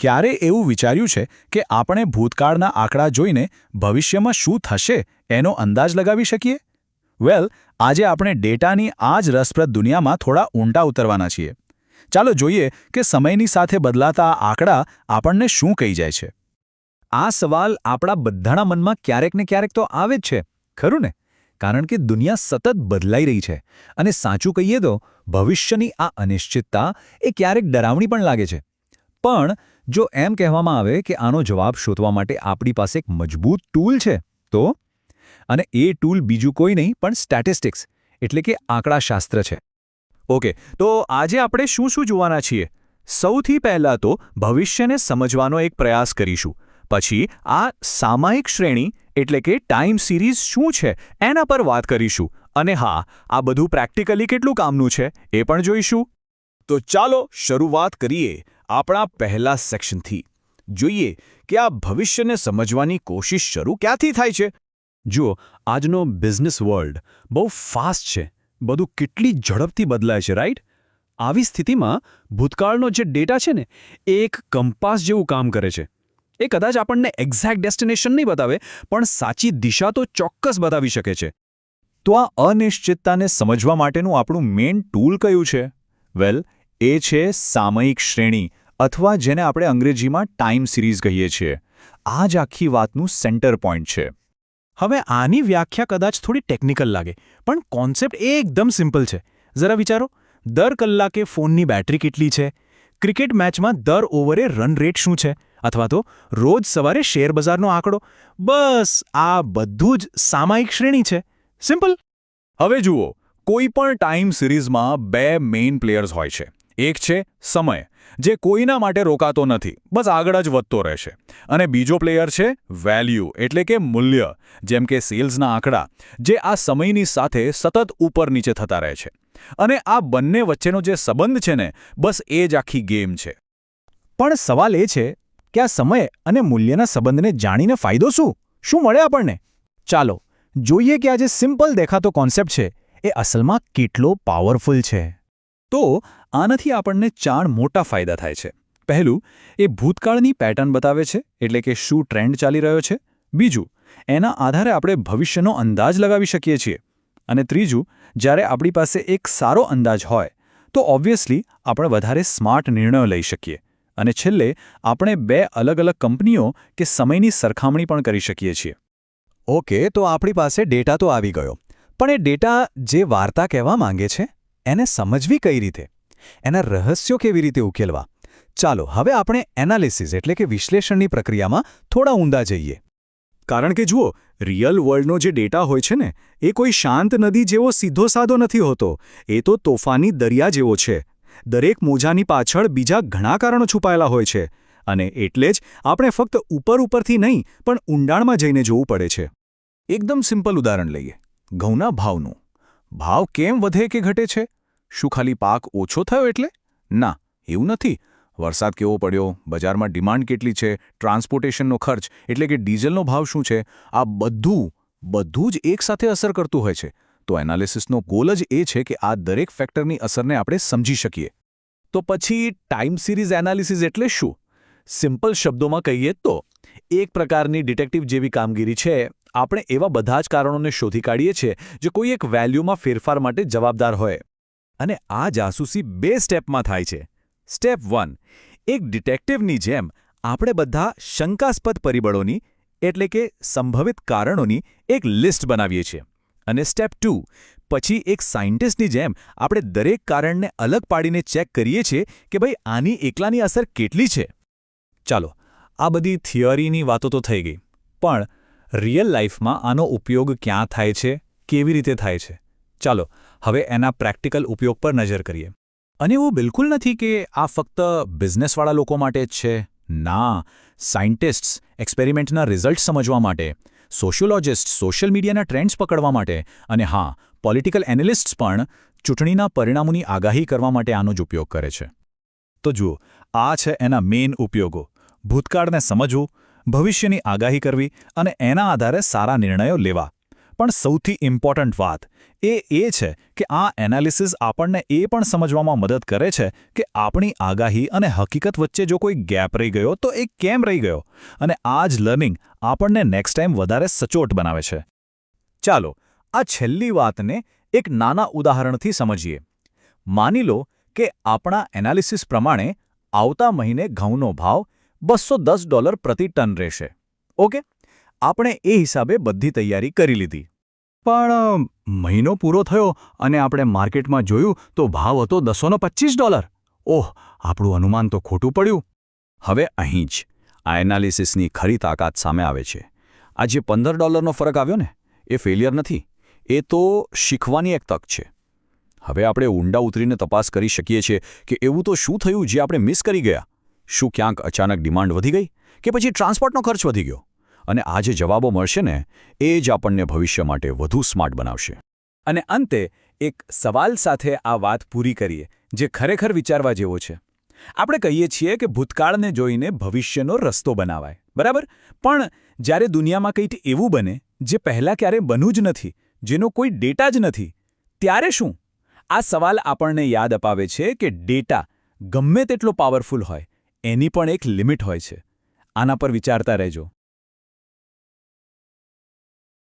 ક્યારે એવું વિચાર્યું છે કે આપણે ભૂતકાળના આંકડા જોઈને ભવિષ્યમાં શું થશે એનો અંદાજ લગાવી શકીએ? વેલ, આજે આપણે ડેટાની આ જ રસપ્રદ દુનિયામાં થોડા ઊંડા ઉતરવાના છીએ. ચાલો જોઈએ કે સમયની સાથે બદલાતા આ આંકડા આપણને શું કહી જાય છે. આ સવાલ આપણા બધાના મનમાં ક્યારેક ને ક્યારેક તો આવે જ છે, ખરું ને? કારણ કે દુનિયા સતત બદલાઈ રહી છે અને સાચું કહીએ તો ભવિષ્યની આ અનિશ્ચિતતા એ ક્યારેક ડરાવણી પણ લાગે છે. પણ જો એમ કહેવામાં આવે કે આનો જવાબ શોધવા માટે આપણી પાસે એક મજબૂત ટૂલ છે, તો અને એ ટૂલ બીજું કોઈ નહીં પણ સ્ટેટિસ્ટિક્સ એટલે કે આંકડાશાસ્ત્ર છે. ઓકે, તો આજે આપણે શું શું જોવાના છીએ? સૌથી પહેલાં તો ભવિષ્યને સમજવાનો એક પ્રયાસ કરીશું. પછી આ સામયિક શ્રેણી એટલે કે ટાઈમ સિરીઝ શું છે એના પર વાત કરીશું. અને હા, આ બધું પ્રેક્ટિકલી કેટલું કામનું છે એ પણ જોઈશું. તો ચાલો શરૂઆત કરીએ આપણા પહેલા સેક્શનથી. જોઈએ કે આ ભવિષ્યને સમજવાની કોશિશ શરૂ ક્યાંથી થાય છે. જુઓ, આજનો બિઝનેસ વર્લ્ડ બહુ ફાસ્ટ છે. બધું કેટલી ઝડપથી બદલાય છે, રાઈટ? આવી સ્થિતિમાં ભૂતકાળનો જે ડેટા છે ને એ એક કંપાસ જેવું કામ કરે છે. એ કદાચ આપણને એક્ઝેક્ટ ડેસ્ટિનેશન નહીં બતાવે, પણ સાચી દિશા તો ચોક્કસ બતાવી શકે છે. તો આ અનિશ્ચિતતાને સમજવા માટેનું આપણું મેઇન ટૂલ કયું છે? વેલ, એ છે સામયિક શ્રેણી અથવા જેને આપણે અંગ્રેજીમાં ટાઈમ સિરીઝ કહીએ છીએ. આ જ આખી વાતનું સેન્ટર પોઈન્ટ છે. હવે આની વ્યાખ્યા કદાચ થોડી ટેકનિકલ લાગે, પણ કોન્સેપ્ટ એકદમ સિમ્પલ છે. જરા વિચારો, દર કલાકે ફોનની બેટરી કેટલી છે? ક્રિકેટ મેચમાં દર ઓવરે રન રેટ શું છે? અથવા તો રોજ સવારે શેરબજારનો આંકડો? બસ આ બધું જ સામયિક શ્રેણી છે. સિમ્પલ. હવે જુઓ, કોઈ પણ ટાઈમ સિરીઝમાં બે મેઇન પ્લેયર્સ હોય છે. એક છે સમય, જે કોઈના માટે રોકાતો નથી, બસ આગળ જ વધતો રહેશે. અને બીજો પ્લેયર છે વેલ્યુ એટલે કે મૂલ્ય, જેમ કે સેલ્સના આંકડા, જે આ સમયની સાથે સતત ઉપર નીચે થતા રહે છે. અને આ બંને વચ્ચેનો જે સંબંધ છે ને, બસ એ જ આખી ગેમ છે. પણ સવાલ એ છે કે આ સમય અને મૂલ્યના સંબંધને જાણીને ફાયદો શું? શું મળે આપણને? ચાલો જોઈએ કે આ જે સિમ્પલ દેખાતો કોન્સેપ્ટ છે એ અસલમાં કેટલો પાવરફુલ છે. તો આનાથી આપણને 4 મોટા ફાયદા થાય છે. પહેલું, એ ભૂતકાળની પેટર્ન બતાવે છે, એટલે કે શું ટ્રેન્ડ ચાલી રહ્યો છે. બીજું, એના આધારે આપણે ભવિષ્યનો અંદાજ લગાવી શકીએ છીએ. અને ત્રીજું, જ્યારે આપણી પાસે એક સારો અંદાજ હોય તો ઓબ્વિયસલી આપણે વધારે સ્માર્ટ નિર્ણયો લઈ શકીએ. અને છેલ્લે, આપણે 2 અલગ અલગ કંપનીઓ કે સમયની સરખામણી પણ કરી શકીએ છીએ. ઓકે, તો આપણી પાસે ડેટા તો આવી ગયો, પણ એ ડેટા જે વાર્તા કહેવા માંગે છે એને સમજવી કઈ રીતે? એના રહસ્યો કેવી રીતે ઉકેલવા? ચાલો હવે આપણે એનાલિસિસ એટલે કે વિશ્લેષણની પ્રક્રિયામાં થોડા ઊંડા જઈએ. કારણ કે જુઓ, રિયલ વર્લ્ડનો જે ડેટા હોય છે ને, એ કોઈ શાંત નદી જેવો સીધો સાધો નથી હોતો. એ તો તોફાની દરિયા જેવો છે. દરેક મોજાની પાછળ બીજા ઘણા કારણો છુપાયેલા હોય છે. અને એટલે જ આપણે ફક્ત ઉપરથી નહીં પણ ઊંડાણમાં જઈને જોવું પડે છે. એકદમ સિમ્પલ ઉદાહરણ લઈએ, ઘઉંના ભાવનું. ભાવ કેમ વધે કે ઘટે છે? શું ખાલી પાક ઓછો થયો એટલે? ના, એવું નથી. વરસાદ કેવો પડ્યો, બજારમાં ડિમાન્ડ કેટલી છે, ટ્રાન્સપોર્ટેશનનો ખર્ચ એટલે કે ડીઝલનો ભાવ શું છે, આ બધું જ એકસાથે અસર કરતું હોય છે. તો એનાલિસિસનો ગોલ જ એ છે કે આ દરેક ફેક્ટરની અસરને આપણે સમજી શકીએ. તો પછી ટાઈમ સિરીઝ એનાલિસિસ એટલે શું? સિમ્પલ શબ્દોમાં કહીએ તો એક પ્રકારની ડિટેક્ટિવ જેવી કામગીરી છે. આપણે એવા બધા જ કારણોને શોધી કાઢીએ છીએ જે કોઈ એક વેલ્યુમાં ફેરફાર માટે જવાબદાર હોય. અને આ જાસૂસી 2 સ્ટેપમાં થાય છે. સ્ટેપ 1, એક ડિટેક્ટિવની જેમ આપણે બધા શંકાસ્પદ પરિબળોની એટલે કે સંભવિત કારણોની એક લિસ્ટ બનાવીએ છીએ. અને સ્ટેપ 2, પછી એક સાયન્ટિસ્ટની જેમ આપણે દરેક કારણને અલગ પાડીને ચેક કરીએ છીએ કે ભાઈ આની એકલાની અસર કેટલી છે. ચાલો, આ બધી થિયરીની વાતો તો થઈ ગઈ, પણ રિયલ લાઈફમાં આનો ઉપયોગ ક્યાં થાય છે, કેવી રીતે થાય છે? ચાલો હવે એના પ્રેક્ટિકલ ઉપયોગ પર નજર કરીએ. અને એવું બિલકુલ નથી કે આ ફક્ત બિઝનેસવાળા લોકો માટે જ છે. ના, સાયન્ટિસ્ટ્સ એક્સપેરિમેન્ટના રિઝલ્ટ સમજવા માટે, સોશિયોલોજિસ્ટ સોશિયલ મીડિયાના ટ્રેન્ડ્સ પકડવા માટે, અને હા, પોલિટિકલ એનાલિસ્ટ્સ પણ ચૂંટણીના પરિણામોની આગાહી કરવા માટે આનો જ ઉપયોગ કરે છે. તો જુઓ, આ છે એના મેઇન ઉપયોગો. ભૂતકાળને સમજવું, ભવિષ્યની આગાહી કરવી અને એના આધારે સારા નિર્ણયો લેવા. પણ સૌથી ઇમ્પોર્ટન્ટ વાત એ છે કે આ એનાલિસિસ આપણને એ પણ સમજવામાં મદદ કરે છે કે આપણી આગાહી અને હકીકત વચ્ચે જો કોઈ ગેપ રહી ગયો તો એ કેમ રહી ગયો, અને આ જ લર્નિંગ આપણને નેક્સ્ટ ટાઈમ વધારે સચોટ બનાવે છે. ચાલો આ છેલ્લી વાતને એક નાના ઉદાહરણથી સમજીએ. માની લો કે આપણા એનાલિસિસ પ્રમાણે આવતા મહિને ઘઉંનો ભાવ $210 પ્રતિ ટન રહેશે. ઓકે, આપણે એ હિસાબે બધી તૈયારી કરી લીધી. પણ મહિનો પૂરો થયો અને આપણે માર્કેટમાં જોયું તો ભાવ હતો $225. ઓહ, આપણું અનુમાન તો ખોટું પડ્યું. હવે અહીં જ આ એનાલિસિસની ખરી તાકાત સામે આવે છે. આ જે $15નો ફરક આવ્યો ને, એ ફેલિયર નથી, એ તો શીખવાની એક તક છે. હવે આપણે ઊંડા ઉતરીને તપાસ કરી શકીએ છીએ કે એવું તો શું થયું જે આપણે મિસ કરી ગયા. શું ક્યાંક અચાનક ડિમાન્ડ વધી ગઈ કે પછી ટ્રાન્સપોર્ટનો ખર્ચ વધી ગયો? અને આ જે જવાબો મળશે ને, એ જ આપણને ભવિષ્ય માટે વધુ સ્માર્ટ બનાવશે. અને અંતે એક સવાલ સાથે આ વાત પૂરી કરીએ જે ખરેખર વિચારવા જેવો છે. આપણે કહીએ છીએ કે ભૂતકાળને જોઈને ભવિષ્યનો રસ્તો બનાવાય, બરાબર? પણ જ્યારે દુનિયામાં કંઈક એવું બને જે પહેલાં ક્યારે બન્યું જ નથી, જેનો કોઈ ડેટા જ નથી, ત્યારે શું? આ સવાલ આપણને યાદ અપાવે છે કે ડેટા ગમે તેટલો પાવરફુલ હોય, એની પણ એક લિમિટ હોય છે. આના પર વિચારતા રહેજો.